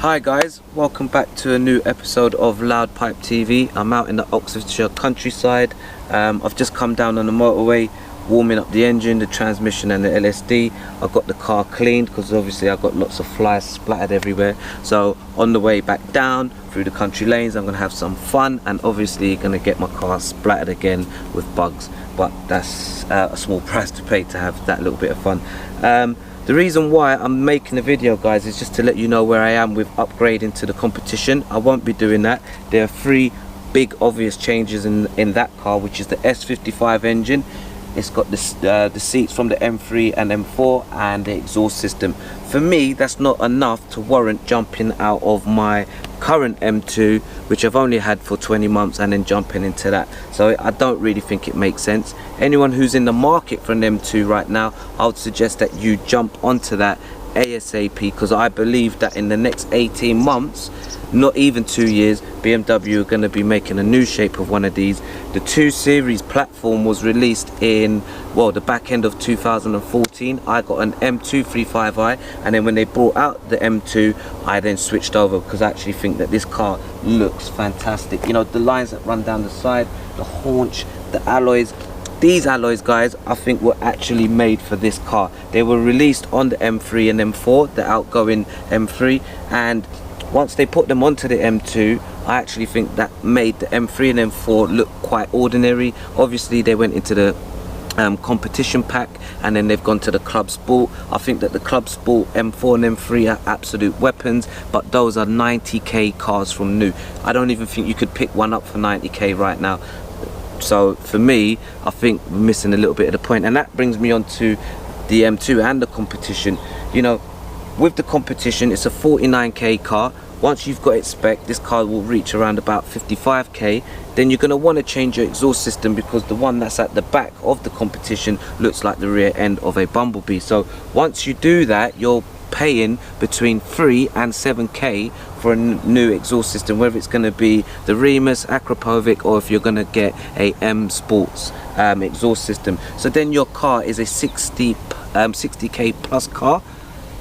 Hi guys, welcome back to a new episode of Loud Pipe TV. I'm out in the Oxfordshire countryside. I've just come down on the motorway, warming up the engine, the transmission and the LSD. I got the car cleaned because obviously I've got lots of flies splattered everywhere. So on the way back down through the country lanes, I'm going to have some fun and obviously going to get my car splattered again with bugs. But that's a small price to pay to have that little bit of fun. The reason why I'm making the video, guys, is just to let you know where I am with upgrading to the competition. I won't be doing that. There are three big obvious changes in that car, which is the S55 engine. It's got the seats from the M3 and M4 and the exhaust system. For me, that's not enough to warrant jumping out of my current M2, which I've only had for 20 months, and then jumping into that. So I don't really think it makes sense. Anyone who's in the market for an M2 right now, I would suggest that you jump onto that ASAP, because I believe that in the next 18 months, not even 2 years, BMW are going to be making a new shape of one of these. The 2 Series platform was released in, well, the back end of 2014. I got an M2 35i, and then when they brought out the M2, I then switched over because I actually think that this car looks fantastic. You know, the lines that run down the side, the haunch, the alloys. These alloys, guys, I think were actually made for this car. They were released on the M3 and M4, the outgoing M3, and once they put them onto the M2, I actually think that made the M3 and M4 look quite ordinary. Obviously they went into the competition pack, and then they've gone to the Club Sport. I think that the Club Sport M4 and M3 are absolute weapons, but those are 90k cars from new. I don't even think you could pick one up for 90k right now. So for me, I think we're missing a little bit of the point, and that brings me on to the M2 and the competition. You know, with the competition, it's a 49k car. Once you've got it spec, this car will reach around about 55k. Then you're going to want to change your exhaust system, because the one that's at the back of the competition looks like the rear end of a Bumblebee. So once you do that, you're paying between 3 and 7k for a new exhaust system, whether it's going to be the Remus, Akrapovic, or if you're going to get a M Sports exhaust system. So then your car is a 60k plus car.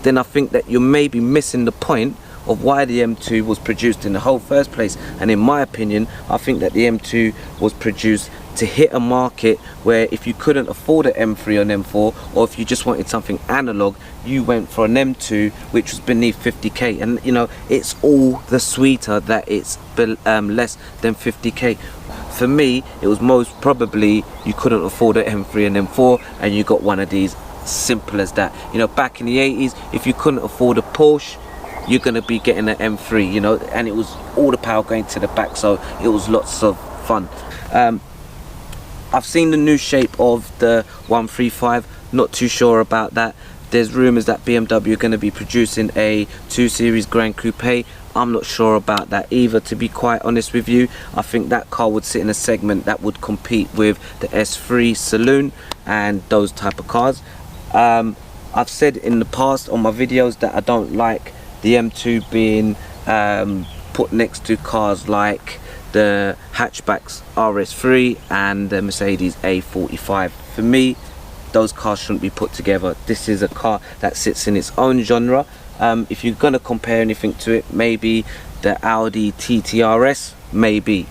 Then I think that you're maybe missing the point of why the M2 was produced in the whole first place. And in my opinion, I think that the M2 was produced to hit a market where if you couldn't afford an M3 or an M4, or if you just wanted something analog, you went for an M2 which was beneath 50k. And you know, it's all the sweeter that it's less than 50k. For me, it was most probably you couldn't afford an M3 and M4 and you got one of these. Simple as that. You know, back in the 80s, if you couldn't afford a Porsche, you're going to be getting an M3, you know, and it was all the power going to the back, so it was lots of fun. I've seen the new shape of the 135, not too sure about that. There's rumours that BMW are going to be producing a 2 Series Grand Coupe. I'm not sure about that either, to be quite honest with you. I think that car would sit in a segment that would compete with the S3 Saloon and those type of cars. I've said in the past on my videos that I don't like the M2 being put next to cars like the hatchbacks RS3 and the Mercedes A45. For me, those cars shouldn't be put together. This is a car that sits in its own genre. If you're going to compare anything to it, maybe the Audi TT-RS, maybe.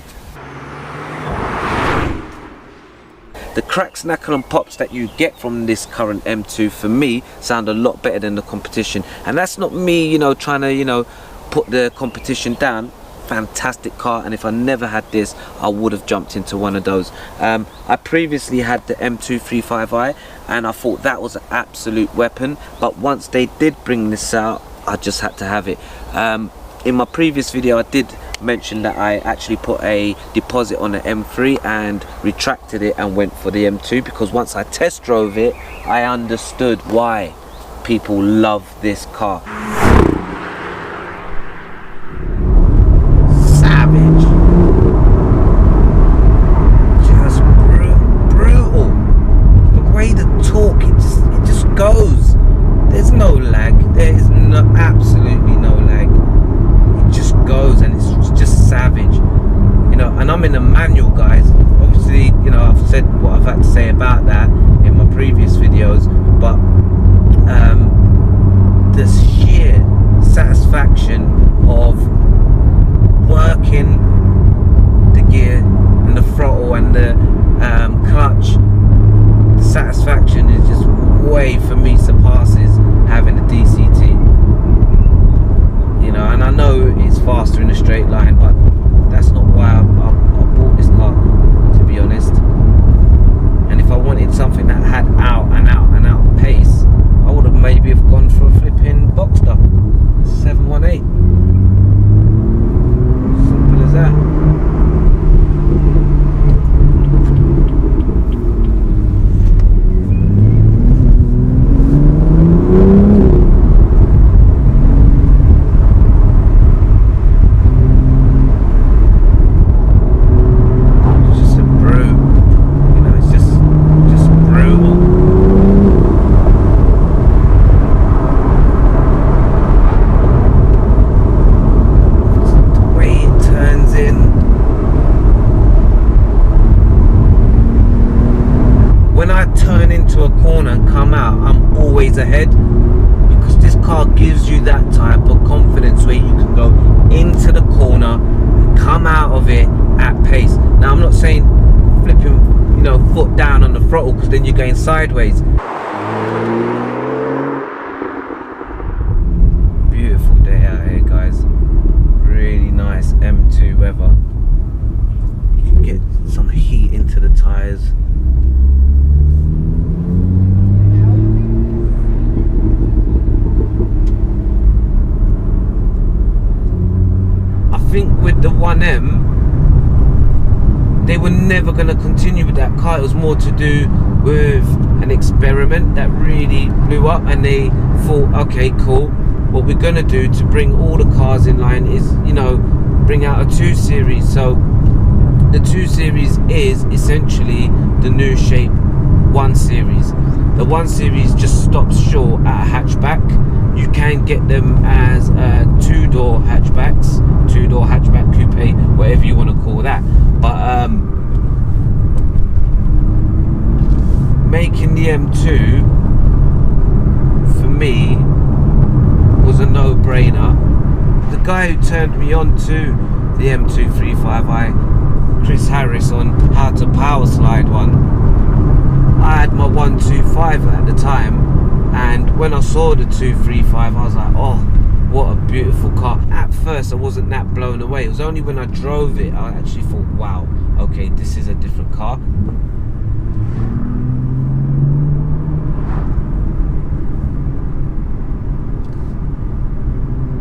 The cracks, knackle and pops that you get from this current M2 for me sound a lot better than the competition. And that's not me, you know, trying to, you know, put the competition down. Fantastic car, and if I never had this, I would have jumped into one of those. I previously had the M2 35i and I thought that was an absolute weapon, but once they did bring this out, I just had to have it. In my previous video I did mention that I actually put a deposit on the M3 and retracted it and went for the M2, because once I test drove it, I understood why people love this car. Savage. Just brutal. The way the torque, it just goes. There's no lag. There is absolutely no lag. Goes, and it's just savage, you know. And I'm in a manual, guys. Obviously, you know, I've said what I've had to say about that in my previous videos, but the sheer satisfaction throttle and the clutch, the satisfaction is just way, for me, surpasses having a DCT. You know, and I know it's faster in a straight line, but that's not why I bought this car, to be honest. And if I wanted something that had out and out and out pace, I would have maybe have gone for a flipping Boxster 718. Simple as that. Ahead, because this car gives you that type of confidence where you can go into the corner and come out of it at pace. Now, I'm not saying flipping, you know, foot down on the throttle, because then you're going sideways. Beautiful day out here, guys. Really nice M2 weather. You can get some heat into the tyres. I think with the 1M, they were never going to continue with that car. It was more to do with an experiment that really blew up, and they thought, okay, cool, what we're going to do to bring all the cars in line is, you know, bring out a 2 Series. So the 2 Series is essentially the new shape 1 Series. The 1 Series just stops short at a hatchback. You can get them as 2-door hatchbacks, 2-door hatchback coupe, whatever you want to call that. But making the M2 for me was a no-brainer. The guy who turned me on to the M2 35i, Chris Harris, on how to power slide one, I had my 125 at the time. And when I saw the 235, I was like, oh, what a beautiful car. At first, I wasn't that blown away. It was only when I drove it, I actually thought, wow, okay, this is a different car.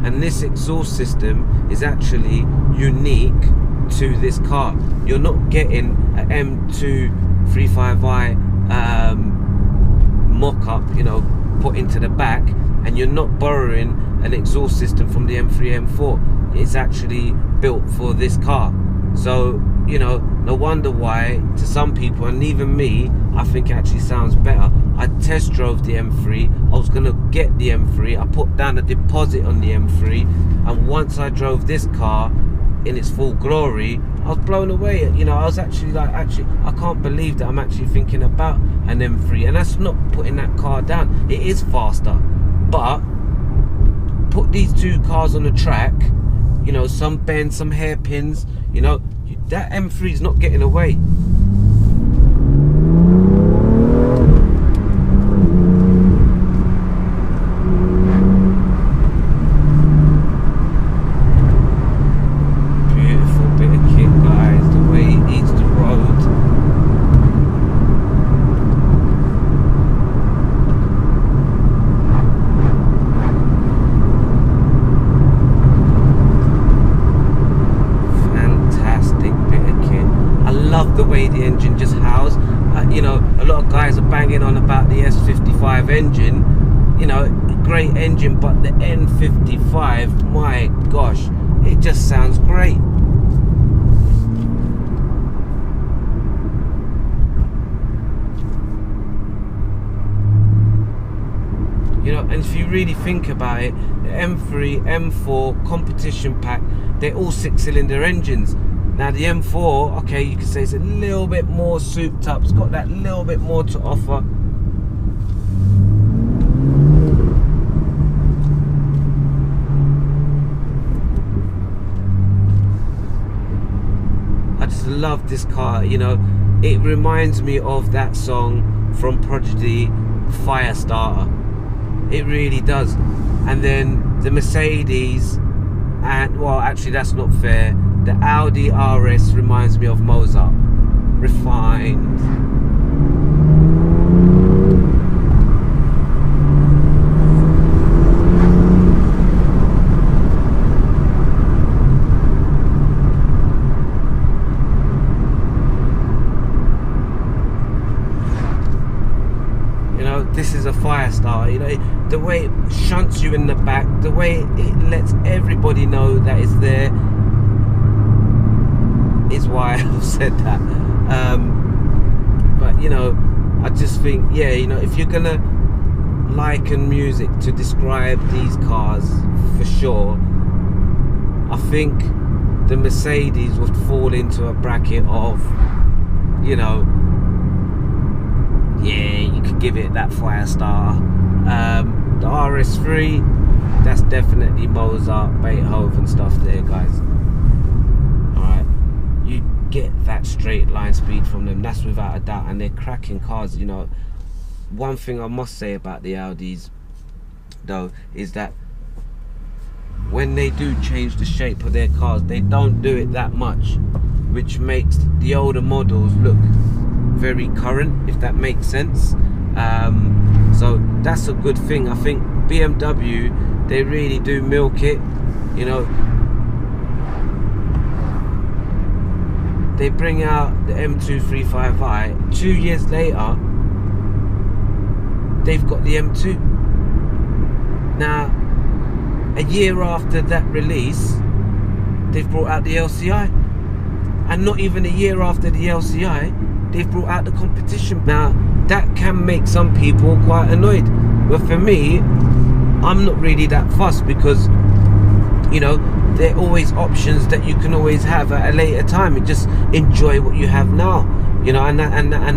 And this exhaust system is actually unique to this car. You're not getting an M2 35i mock-up, you know, put into the back, and you're not borrowing an exhaust system from the M3, M4. It's actually built for this car. So, you know, no wonder why to some people, and even me, I think it actually sounds better. I test drove the M3. I was gonna get the M3. I put down a deposit on the M3, and once I drove this car in its full glory, I was blown away. You know, I was actually like, I can't believe that I'm actually thinking about an M3. And that's not putting that car down. It is faster, but put these two cars on the track, you know, some bends, some hairpins, you know, that M3 is not getting away. The way the engine just howls, you know, a lot of guys are banging on about the S55 engine, you know, great engine, but the N55, my gosh, it just sounds great. You know, and if you really think about it, the M3, M4 competition pack, they're all 6-cylinder engines. Now the M4, okay, you can say it's a little bit more souped up. It's got that little bit more to offer. I just love this car. You know, it reminds me of that song from Prodigy, Firestarter. It really does. And then the Mercedes, and well, actually that's not fair, the Audi RS reminds me of Mozart. Refined. This is a Firestarter. You know, the way it shunts you in the back, the way it lets everybody know that it's there, is why I've said that. But you know, I just think, yeah, you know, if you're gonna liken music to describe these cars, for sure, I think the Mercedes would fall into a bracket of, you know, yeah, you could give it that Firestarter. The RS3, that's definitely Mozart, Beethoven stuff there, guys. Alright, you get that straight line speed from them, that's without a doubt, and they're cracking cars. You know, one thing I must say about the Audis though is that when they do change the shape of their cars, they don't do it that much, which makes the older models look very current, if that makes sense. So that's a good thing. I think BMW, they really do milk it. You know, they bring out the M2 35i, 2 years later they've got the M2. Now a year after that release, they've brought out the LCI, and not even a year after the LCI, they've brought out the competition. Now that can make some people quite annoyed, but for me, I'm not really that fussed, because you know, there are always options that you can always have at a later time, and just enjoy what you have now, you know. And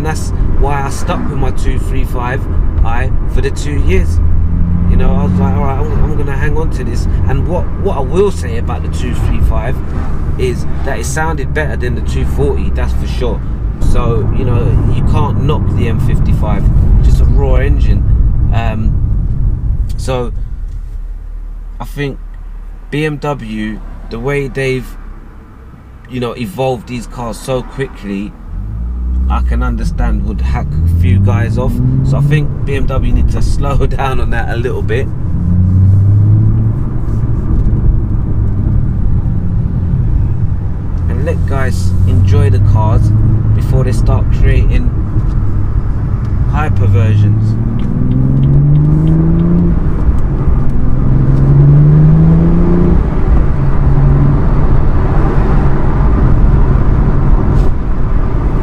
that's why I stuck with my 235i for the 2 years. You know, I was like, all right, I'm gonna hang on to this. And what I will say about the 235 is that it sounded better than the 240, that's for sure. So, you know, you can't knock the M55, just a raw engine. So I think BMW, the way they've, you know, evolved these cars so quickly, I can understand would hack a few guys off. So I think BMW need to slow down on that a little bit. And let guys enjoy the cars before they start creating hyper versions.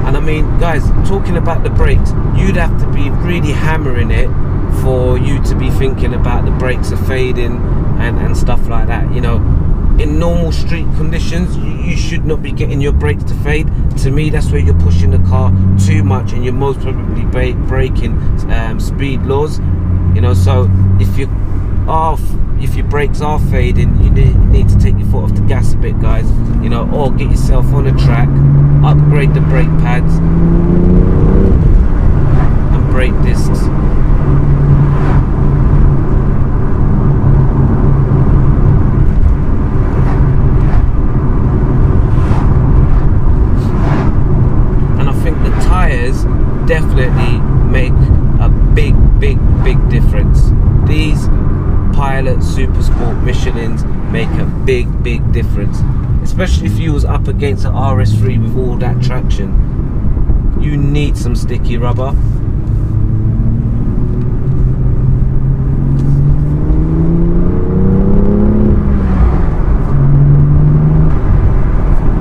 And I mean, guys, talking about the brakes, you'd have to be really hammering it for you to be thinking about the brakes are fading and stuff like that. You know, in normal street conditions, you should not be getting your brakes to fade. To me, that's where you're pushing the car too much, and you're most probably breaking speed laws. You know, so if your brakes are fading, you need to take your foot off the gas a bit, guys. You know, or get yourself on a track, upgrade the brake pads and brake discs. Definitely make a big difference. These Pilot Super Sport Michelins make a big difference, especially if you was up against an RS3 with all that traction. You need some sticky rubber.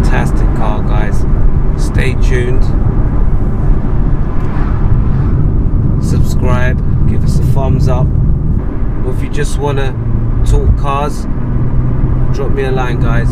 Fantastic car, guys. Stay tuned. Subscribe, give us a thumbs up, or if you just want to talk cars, drop me a line, guys.